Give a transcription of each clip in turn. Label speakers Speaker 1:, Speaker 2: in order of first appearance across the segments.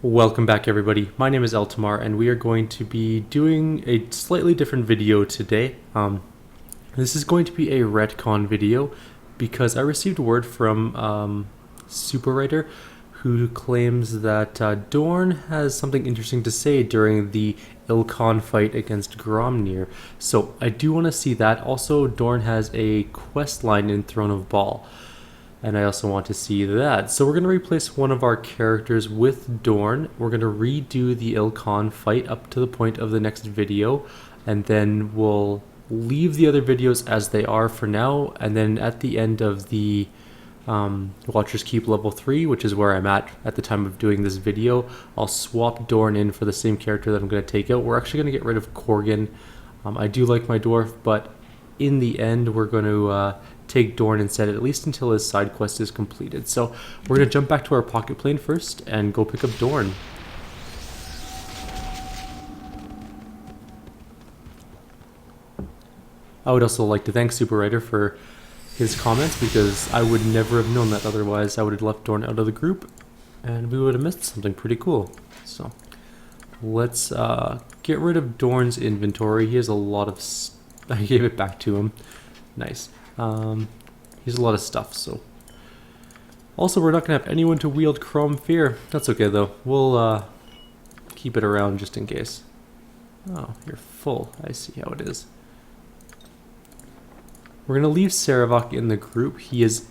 Speaker 1: Welcome back everybody, my name is Eltamar and we are going to be doing a slightly different video today. This is going to be a retcon video because I received word from Supawriter who claims that Dorn has something interesting to say during the Ilkhan fight against Gromnir. So I do want to see that. Also, Dorn has a quest line in Throne of Baal. And I also want to see that. So we're going to replace one of our characters with Dorn. We're going to redo the Ilkhan fight up to the point of the next video. And then we'll leave the other videos as they are for now. And then at the end of the Watcher's Keep level 3, which is where I'm at the time of doing this video, I'll swap Dorn in for the same character that I'm going to take out. We're actually going to get rid of Korgan. I do like my dwarf, but in the end we're going to take Dorn instead, at least until his side quest is completed. So we're going to jump back to our pocket plane first and go pick up Dorn. I would also like to thank Supawriter for his comments because I would never have known that otherwise. I would have left Dorn out of the group and we would have missed something pretty cool. So let's get rid of Dorn's inventory. He has a lot of I gave it back to him. Nice. He has a lot of stuff, so. Also, we're not going to have anyone to wield Chrome Fear. That's okay, though. We'll keep it around just in case. Oh, you're full. I see how it is. We're going to leave Saravok in the group. He is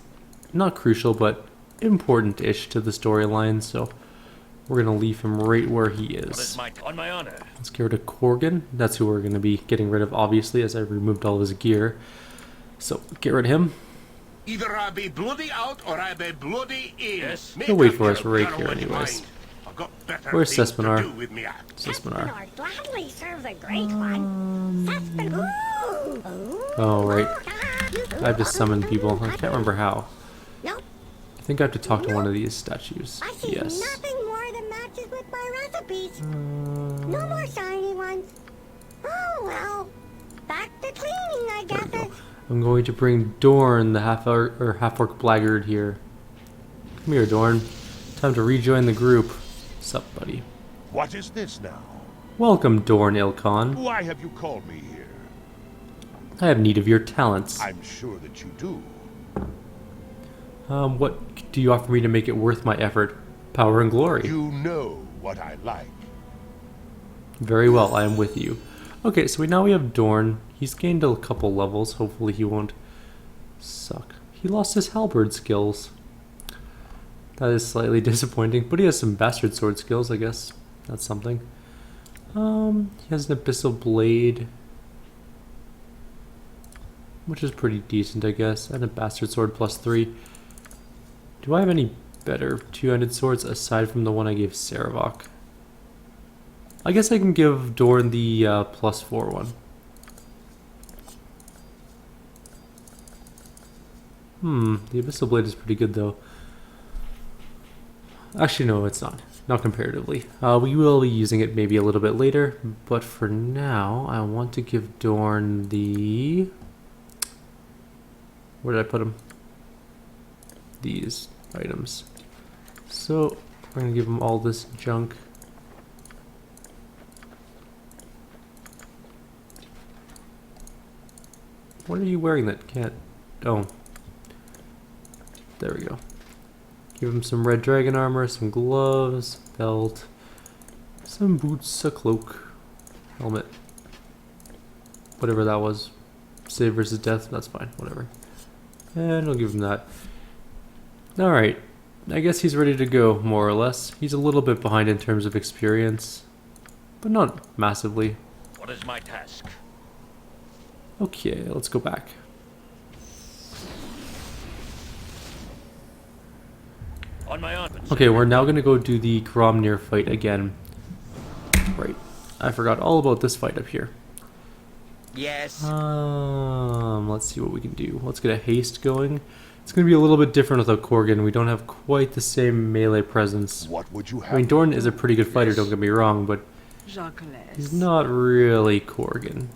Speaker 1: not crucial, but important-ish to the storyline, so we're going to leave him right where he is.
Speaker 2: On my honor.
Speaker 1: Let's get rid of Korgan. That's who we're going to be getting rid of, obviously, as I removed all of his gear. So, get rid of him.
Speaker 3: Either I be bloody out or I be bloody in.
Speaker 2: Yes.
Speaker 1: He'll wait for us right here anyways. Where's Sesminar? Sesminar.
Speaker 4: Gladly serve the great one.
Speaker 1: Oh, right. I have to summon people. I can't remember how.
Speaker 4: Nope.
Speaker 1: I think I have to talk to one of these statues.
Speaker 4: I see
Speaker 1: Yes.
Speaker 4: nothing more than matches with my recipes. No more shiny ones. Oh well. Back to cleaning, I
Speaker 1: There
Speaker 4: guess.
Speaker 1: we go. I'm going to bring Dorn, the half-orc blackguard here. Come here, Dorn. Time to rejoin the group. Sup, buddy?
Speaker 3: What is this now?
Speaker 1: Welcome, Dorn Ilkhan.
Speaker 3: Why have you called me here?
Speaker 1: I have need of your talents.
Speaker 3: I'm sure that you do.
Speaker 1: What do you offer me to make it worth my effort? Power and glory.
Speaker 3: You know what I like.
Speaker 1: Very well, I am with you. Okay, so now we have Dorn. He's gained a couple levels. Hopefully he won't suck. He lost his halberd skills. That is slightly disappointing, but he has some bastard sword skills, I guess. That's something. He has an abyssal blade, which is pretty decent, I guess, and a bastard sword +3. Do I have any better two-handed swords aside from the one I gave Saravok? I guess I can give Dorn the +4 one. The abyssal blade is pretty good though. Actually, no, it's not. Not comparatively. We will be using it maybe a little bit later, but for now, I want to give Dorn the... Where did I put him? These items. So, we're going to give him all this junk. What are you wearing that can't... Oh. There we go. Give him some red dragon armor, some gloves, belt, some boots, a cloak, helmet. Whatever that was. Save versus death, that's fine, whatever. And I'll give him that. Alright. I guess he's ready to go, more or less. He's a little bit behind in terms of experience, but not massively.
Speaker 2: What is my task?
Speaker 1: Okay, let's go back.
Speaker 2: On my honor.
Speaker 1: Okay, we're now going to go do the Gromnir fight again. Right. I forgot all about this fight up here.
Speaker 2: Yes.
Speaker 1: Let's see what we can do. Let's get a haste going. It's going to be a little bit different without Korgan. We don't have quite the same melee presence.
Speaker 3: What would you have?
Speaker 1: I mean, Dorn is a pretty good fighter, don't get me wrong, but he's not really Korgan.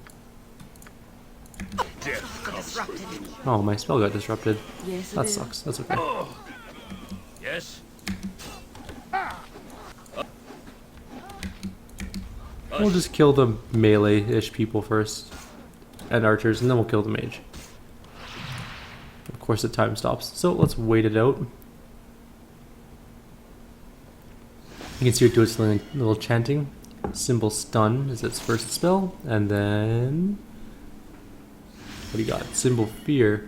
Speaker 1: Oh, my spell got disrupted.
Speaker 5: Yes,
Speaker 1: That sucks. That's okay.
Speaker 2: Yes.
Speaker 1: We'll just kill the melee-ish people first. And archers, and then we'll kill the mage. Of course the time stops, so let's wait it out. You can see it do its little chanting. Symbol stun is its first spell, and then what do you got? Symbol fear.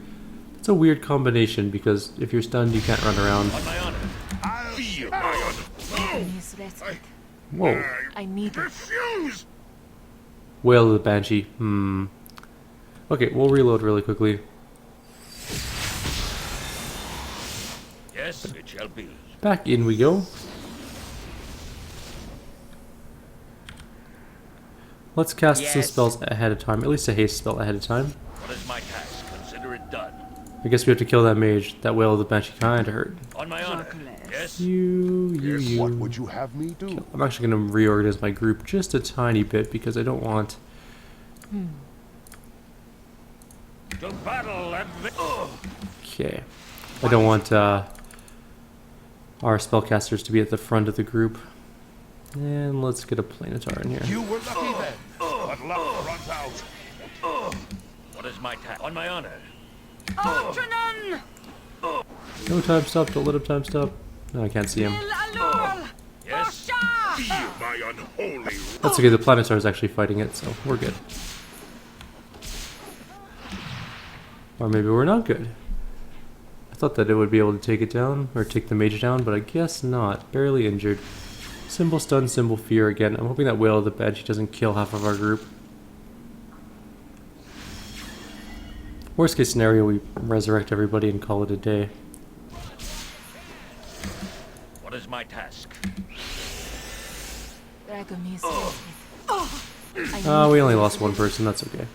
Speaker 1: It's a weird combination because if you're stunned, you can't run around.
Speaker 2: On my honor.
Speaker 3: I'll feel my
Speaker 1: Whoa!
Speaker 5: I need it.
Speaker 3: refuse.
Speaker 1: Wail of the Banshee. Okay, we'll reload really quickly.
Speaker 2: Yes, it shall be.
Speaker 1: Back in we go. Let's cast some
Speaker 2: Yes.
Speaker 1: spells ahead of time, at least a haste spell ahead of time.
Speaker 2: What is my task? Consider it done.
Speaker 1: I guess we have to kill that mage. That Wail of the Banshee kinda hurt.
Speaker 2: On my honor. Yes.
Speaker 1: You.
Speaker 6: What would you have me do?
Speaker 1: I'm actually going to reorganize my group just a tiny bit because I don't want...
Speaker 2: To battle and
Speaker 1: Okay. I don't want our spellcasters to be at the front of the group. And let's get a Planetar in here.
Speaker 3: You were lucky then, but luck runs out.
Speaker 2: What is my task? On my honor.
Speaker 5: Ultranon!
Speaker 1: No time stop, don't let him time stop. No, I can't see him.
Speaker 2: Yes.
Speaker 3: Feel my unholy.
Speaker 1: That's okay, the Planetar is actually fighting it, so we're good. Or maybe we're not good. I thought that it would be able to take it down, or take the mage down, but I guess not. Barely injured. Symbol stun, symbol fear again. I'm hoping that Wail of the Banshee doesn't kill half of our group. Worst case scenario, we resurrect everybody and call it a day.
Speaker 2: What is my task?
Speaker 1: We only lost one person, that's okay.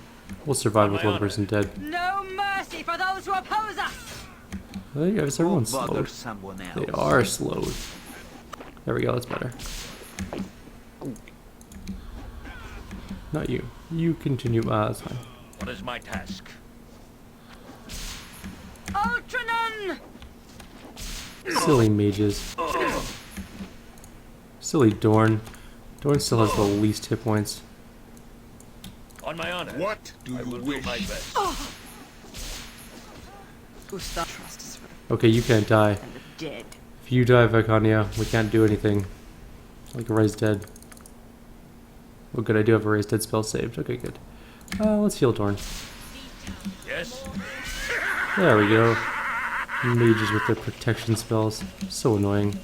Speaker 1: We'll survive with one person dead.
Speaker 5: No mercy for those who oppose us!
Speaker 1: Hey, is everyone slowed?
Speaker 7: Someone else.
Speaker 1: They are slowed. There we go, that's better. Not you. You continue. That's fine.
Speaker 2: What is my task?
Speaker 5: Ultranon!
Speaker 1: Silly mages. Silly Dorn. Dorn still has the least hit points.
Speaker 2: On my honor.
Speaker 3: What do
Speaker 2: I
Speaker 3: you
Speaker 2: will do
Speaker 3: wish?
Speaker 2: my best.
Speaker 5: Gustav trust is for
Speaker 1: Okay, you can't die.
Speaker 5: the dead.
Speaker 1: If you die, Vicania, we can't do anything. Like Raise Dead. Oh good, I do have a Raise Dead spell saved. Okay, good. Let's heal Dorn.
Speaker 2: Yes.
Speaker 1: There we go. Mages with their protection spells. So annoying.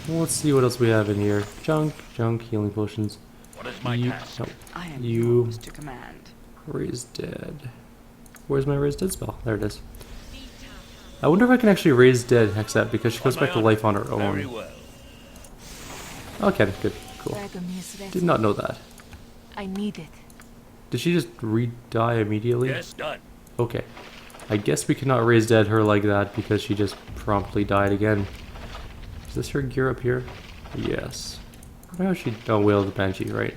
Speaker 1: Well, let's see what else we have in here. Junk, healing potions.
Speaker 2: What is my
Speaker 1: You,
Speaker 2: task?
Speaker 1: no,
Speaker 5: I am
Speaker 1: You-
Speaker 5: yours to command.
Speaker 1: Raise Dead. Where's my Raise Dead spell? There it is. I wonder if I can actually Raise Dead Hexat because she goes
Speaker 2: On my
Speaker 1: back to
Speaker 2: honor.
Speaker 1: life on her
Speaker 2: Very
Speaker 1: own.
Speaker 2: well.
Speaker 1: Okay, good, cool. Did not know that.
Speaker 5: I need it.
Speaker 1: Did she just re-die immediately?
Speaker 2: Yes, done.
Speaker 1: Okay. I guess we cannot Raise Dead her like that because she just promptly died again. Is this her gear up here? Yes. Why she... Oh, Wail of the Banshee, right.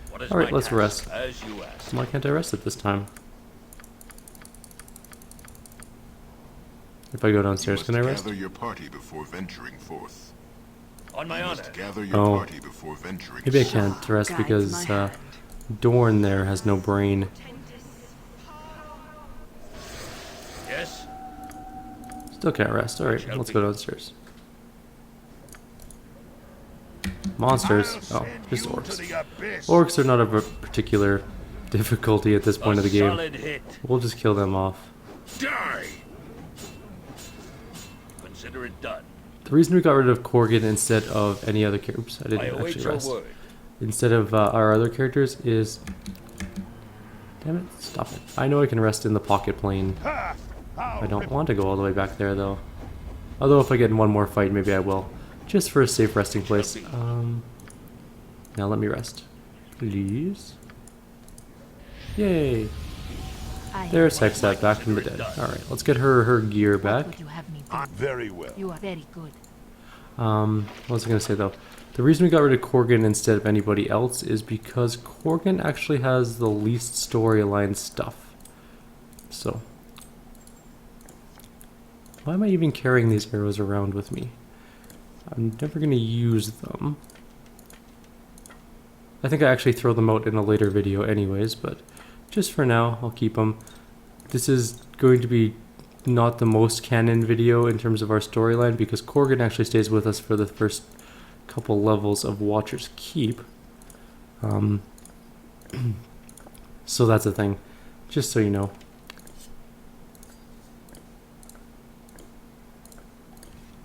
Speaker 2: What is
Speaker 1: Alright,
Speaker 2: my
Speaker 1: let's
Speaker 2: task?
Speaker 1: rest.
Speaker 2: As you ask.
Speaker 1: Why can't I rest it this time? If I go downstairs, can I rest?
Speaker 6: Gather your party before venturing forth.
Speaker 2: On my
Speaker 6: You
Speaker 2: honor.
Speaker 6: must gather your
Speaker 1: Oh.
Speaker 6: party before venturing
Speaker 1: Maybe I
Speaker 6: forth.
Speaker 1: can't rest
Speaker 5: Guides
Speaker 1: because
Speaker 5: my hand.
Speaker 1: Dorn there has no brain.
Speaker 2: Yes.
Speaker 1: Still can't rest. Alright,
Speaker 2: Shall
Speaker 1: let's
Speaker 2: be.
Speaker 1: go downstairs. Monsters.
Speaker 3: I'll
Speaker 1: Oh,
Speaker 3: send
Speaker 1: just
Speaker 3: you to
Speaker 1: orcs.
Speaker 3: the abyss.
Speaker 1: Orcs are not of a particular difficulty at this point of the game.
Speaker 2: Solid hit.
Speaker 1: We'll just kill them off.
Speaker 3: Die.
Speaker 2: Consider it done.
Speaker 1: The reason we got rid of Korgan instead of any other character, oops, I
Speaker 2: I
Speaker 1: didn't
Speaker 2: await
Speaker 1: actually
Speaker 2: your
Speaker 1: rest.
Speaker 2: word.
Speaker 1: Instead of our other characters is... Damn it, stop it. I know I can rest in the pocket plane.
Speaker 3: Ha!
Speaker 1: I don't want to go all the way back there though. Although if I get in one more fight, maybe I will. Just for a safe resting place. Now let me rest. Please. Yay. There's Hexat back from the dead. Alright, let's get her gear back.
Speaker 5: What would you have me do?
Speaker 3: Very well.
Speaker 5: You are very good.
Speaker 1: What was I going to say though? The reason we got rid of Korgan instead of anybody else is because Korgan actually has the least storyline stuff. So. Why am I even carrying these arrows around with me? I'm never going to use them. I think I actually throw them out in a later video anyways, but just for now, I'll keep them. This is going to be not the most canon video in terms of our storyline because Corgan actually stays with us for the first couple levels of Watcher's Keep. So that's a thing, just so you know.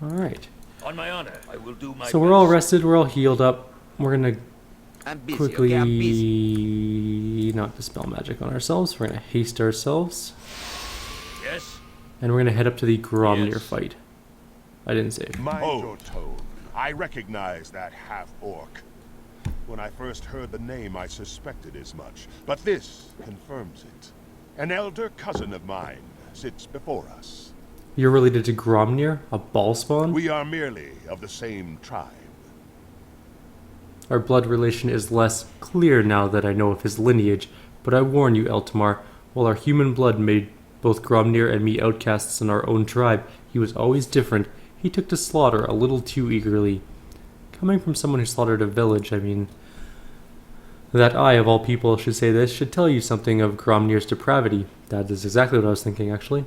Speaker 1: Alright.
Speaker 2: On my honor, I will do my
Speaker 1: So we're all
Speaker 2: best.
Speaker 1: rested, we're all healed up. We're gonna
Speaker 7: I'm busy.
Speaker 1: quickly
Speaker 7: Okay, I'm busy.
Speaker 1: not dispel magic on ourselves. We're gonna haste ourselves.
Speaker 2: Yes.
Speaker 1: And we're gonna head up to the Gromnir
Speaker 2: Yes.
Speaker 1: Fight. I didn't save.
Speaker 6: Mind your tone. I recognize that half-orc. When I first heard the name, I suspected as much. But this confirms it. An elder cousin of mine sits before us.
Speaker 1: You're related to Gromnir, a ball spawn?
Speaker 6: We are merely of the same tribe.
Speaker 1: Our blood relation is less clear now that I know of his lineage, but I warn you, Eltamar, while our human blood made both Gromnir and me outcasts in our own tribe, he was always different. He took to slaughter a little too eagerly. Coming from someone who slaughtered a village, I mean... That I, of all people, should say this should tell you something of Gromnir's depravity. That is exactly what I was thinking, actually.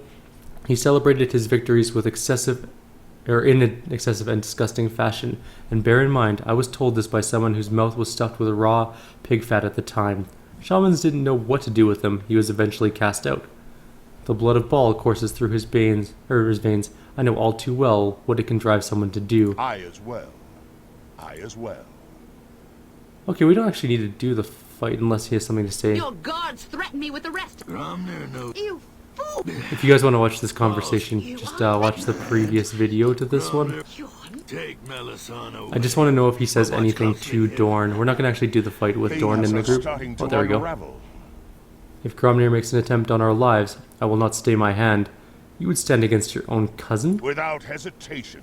Speaker 1: He celebrated his victories with in an excessive and disgusting fashion, and bear in mind, I was told this by someone whose mouth was stuffed with raw pig fat at the time. Shamans didn't know what to do with him. He was eventually cast out. The blood of Baal courses through his veins. I know all too well what it can drive someone to do.
Speaker 6: I as well.
Speaker 1: Okay, we don't actually need to do the fight unless he has something to say.
Speaker 8: Your guards threaten me with arrest.
Speaker 3: Gromnir knows.
Speaker 8: You fool!
Speaker 1: If you guys want to watch this conversation, just watch the previous video to this one.
Speaker 3: Take Melisana.
Speaker 1: I just want to know if he says anything to Dorn. We're not going to actually do the fight with Dorn in the group. Oh, there we go. If Gromnir makes an attempt on our lives, I will not stay my hand. You would stand against your own cousin?
Speaker 6: Without hesitation.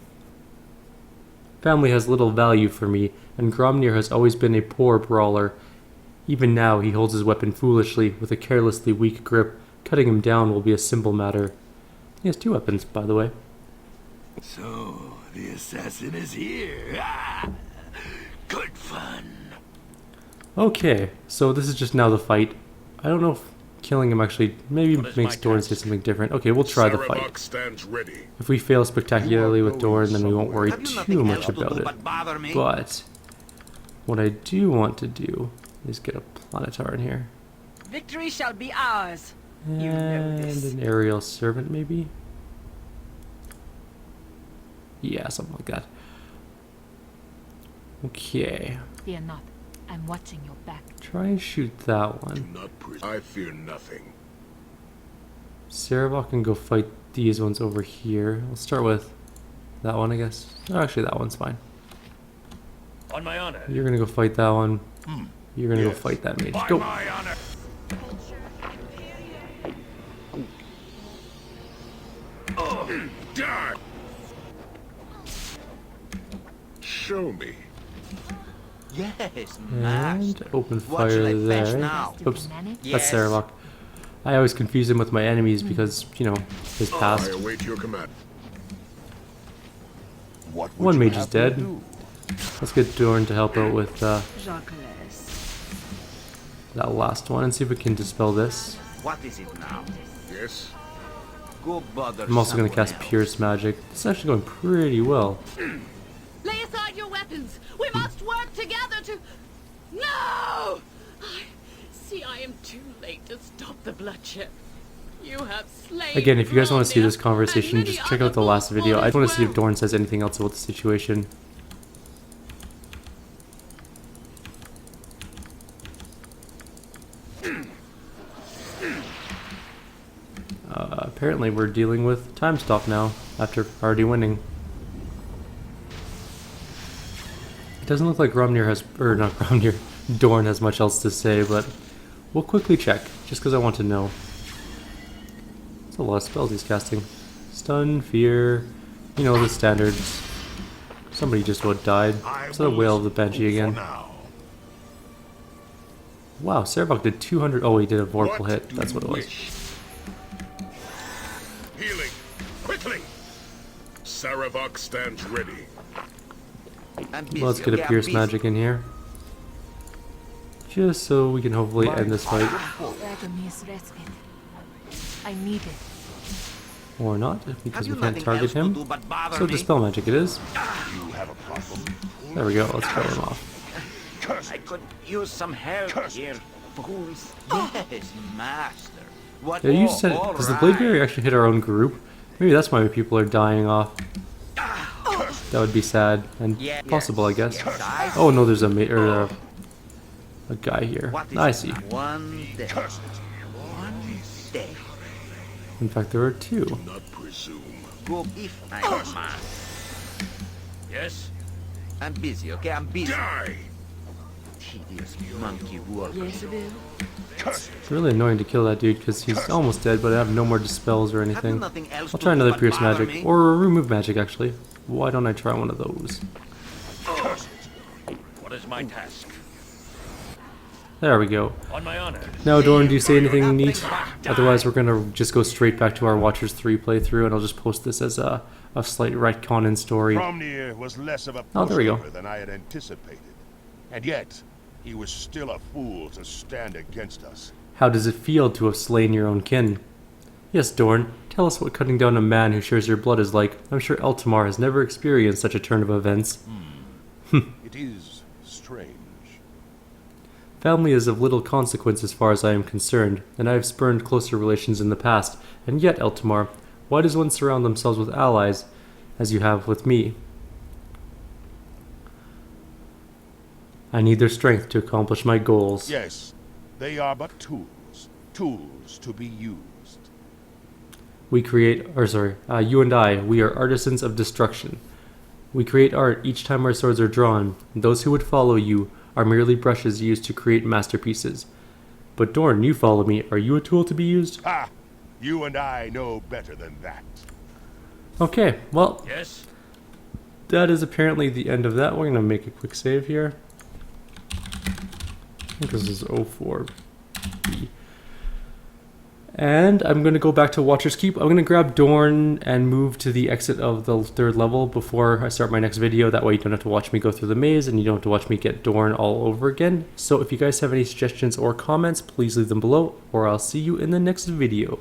Speaker 1: Family has little value for me, and Gromnir has always been a poor brawler. Even now, he holds his weapon foolishly, with a carelessly weak grip. Cutting him down will be a simple matter. He has 2 weapons, by the way.
Speaker 3: So, the assassin is here. Ah, good fun.
Speaker 1: Okay, so this is just now the fight. I don't know if killing him actually maybe
Speaker 2: What is
Speaker 1: makes
Speaker 2: my
Speaker 1: Dorn
Speaker 2: task?
Speaker 1: say something different. Okay, we'll try the fight.
Speaker 6: Sarabok stands ready.
Speaker 1: If we fail spectacularly with Dorn, then we won't worry
Speaker 7: Have you
Speaker 1: too
Speaker 7: nothing
Speaker 1: much
Speaker 7: else to do
Speaker 1: about it.
Speaker 7: but bother me?
Speaker 1: But what I do want to do is get a Planetar in here.
Speaker 8: Victory shall be ours. You know
Speaker 1: And
Speaker 8: this.
Speaker 1: an aerial servant, maybe? Yeah, something like that. Okay.
Speaker 5: Fear not. I'm watching your back.
Speaker 1: Try and shoot that one.
Speaker 6: I fear nothing.
Speaker 1: Sarabok can go fight these ones over here. We'll start with that one, I guess. Oh, actually, that one's fine.
Speaker 2: On my honor.
Speaker 1: You're gonna go fight that one. You're gonna go
Speaker 6: Yes.
Speaker 1: fight that mage.
Speaker 2: By
Speaker 1: Go!
Speaker 2: my honor.
Speaker 6: Die! Show me.
Speaker 7: Yes,
Speaker 1: And
Speaker 7: master.
Speaker 1: open
Speaker 7: What shall
Speaker 1: fire
Speaker 7: I fetch
Speaker 1: there.
Speaker 7: now?
Speaker 1: Oops,
Speaker 5: Manage?
Speaker 1: that's
Speaker 7: Yes.
Speaker 1: Sarabok. I always confuse him with my enemies because, you know, his past.
Speaker 6: await your command. What would
Speaker 1: One
Speaker 6: you
Speaker 1: mage is
Speaker 6: have me
Speaker 1: dead.
Speaker 6: do?
Speaker 1: Let's get Dorn to help out with
Speaker 5: Jacques.
Speaker 1: that last one and see if we can dispel this.
Speaker 7: What is it now?
Speaker 6: Yes.
Speaker 7: Go bother
Speaker 1: I'm also going to
Speaker 7: someone
Speaker 1: cast
Speaker 7: else.
Speaker 1: Pierce Magic. It's actually going pretty well.
Speaker 8: Lay aside your weapons. We must work together to... No! I am too late to stop the bloodshed. You have slain
Speaker 1: Again, if you guys want to see this
Speaker 8: Gromnir
Speaker 1: conversation,
Speaker 8: and
Speaker 1: just
Speaker 8: many
Speaker 1: check
Speaker 8: other
Speaker 1: out the last
Speaker 8: bulls
Speaker 1: video. I just want to see if
Speaker 8: well.
Speaker 1: Dorn says anything else about the situation. Apparently we're dealing with time stop now, after already winning. It doesn't look like Gromnir has, or not Gromnir, Dorn has much else to say, but we'll quickly check, just because I want to know. That's a lot of spells he's casting. Stun, fear, you know, the standards. Somebody just about died. Is that a Whale of the Banshee again? Wow, Sarabok did 200, oh he did a vorpal hit, that's what it was.
Speaker 6: Healing. Quickly. Sarabok stands ready. I'm busy,
Speaker 1: Let's get a
Speaker 6: okay, I'm
Speaker 1: Pierce
Speaker 6: busy.
Speaker 1: Magic in here. just so we can hopefully end this fight.
Speaker 5: Dragon's respite. I need it.
Speaker 1: Or not, because
Speaker 7: Have
Speaker 1: we
Speaker 7: you
Speaker 1: can't
Speaker 7: nothing
Speaker 1: target
Speaker 7: else to
Speaker 1: him.
Speaker 7: do but bother
Speaker 1: So
Speaker 7: me?
Speaker 1: dispel magic it is.
Speaker 6: You have a problem?
Speaker 1: There we go, let's kill him off.
Speaker 6: Curse
Speaker 7: I
Speaker 6: it!
Speaker 7: could use some help
Speaker 6: Curse
Speaker 7: here. Fools. Yes, master. What?
Speaker 1: Yeah, you
Speaker 7: Oh,
Speaker 1: said,
Speaker 7: all
Speaker 1: does the Blade
Speaker 7: right.
Speaker 1: Barrier actually hit our own group? Maybe that's why people are dying off. That would be sad, and
Speaker 7: Yeah,
Speaker 1: possible, I guess.
Speaker 7: yes, I
Speaker 1: Oh no, there's a guy here.
Speaker 7: What is
Speaker 1: I
Speaker 7: it
Speaker 1: see.
Speaker 7: now? One day.
Speaker 6: Curse it!
Speaker 7: One day.
Speaker 1: In fact, there are two.
Speaker 6: Not presume.
Speaker 7: Go if I must.
Speaker 2: Yes?
Speaker 7: I'm busy, okay? I'm busy.
Speaker 6: Die!
Speaker 7: Tedious monkey work.
Speaker 5: Yes, Bill.
Speaker 6: Curse it!
Speaker 1: It's really annoying to kill that dude because he's almost dead, but I have no more dispels or
Speaker 7: Have you
Speaker 1: anything.
Speaker 7: nothing else
Speaker 1: I'll
Speaker 7: to
Speaker 1: try
Speaker 7: do
Speaker 1: another
Speaker 7: but
Speaker 1: Pierce
Speaker 7: bother
Speaker 1: magic,
Speaker 7: me?
Speaker 1: or remove magic actually. Why don't I try one of those?
Speaker 6: Curse it!
Speaker 2: What is my task?
Speaker 1: There we go.
Speaker 2: On my honor.
Speaker 1: Now, Dorn, do you say anything neat? Otherwise, we're gonna just go straight back to our Watchers 3 playthrough, and I'll just post this as a slight retcon in story.
Speaker 6: Gromnir was less of a
Speaker 1: Oh, there we go.
Speaker 6: pushover than I had anticipated. And yet, he was still a fool to stand against us.
Speaker 1: How does it feel to have slain your own kin? Yes, Dorn, tell us what cutting down a man who shares your blood is like. I'm sure Eltamar has never experienced such a turn of events.
Speaker 6: It is strange.
Speaker 1: Family is of little consequence as far as I am concerned, and I have spurned closer relations in the past. And yet, Eltamar, why does one surround themselves with allies, as you have with me? I need their strength to accomplish my goals.
Speaker 6: Yes, they are but tools. Tools to be used.
Speaker 1: We create, you and I, we are artisans of destruction. We create art each time our swords are drawn. Those who would follow you are merely brushes used to create masterpieces. But Dorn, you follow me. Are you a tool to be used?
Speaker 6: Ha! You and I know better than that.
Speaker 1: Okay, well,
Speaker 2: Yes?
Speaker 1: that is apparently the end of that. We're going to make a quick save here. I think this is 04B. And I'm going to go back to Watcher's Keep. I'm going to grab Dorn and move to the exit of the 3rd level before I start my next video. That way you don't have to watch me go through the maze and you don't have to watch me get Dorn all over again. So if you guys have any suggestions or comments, please leave them below, or I'll see you in the next video.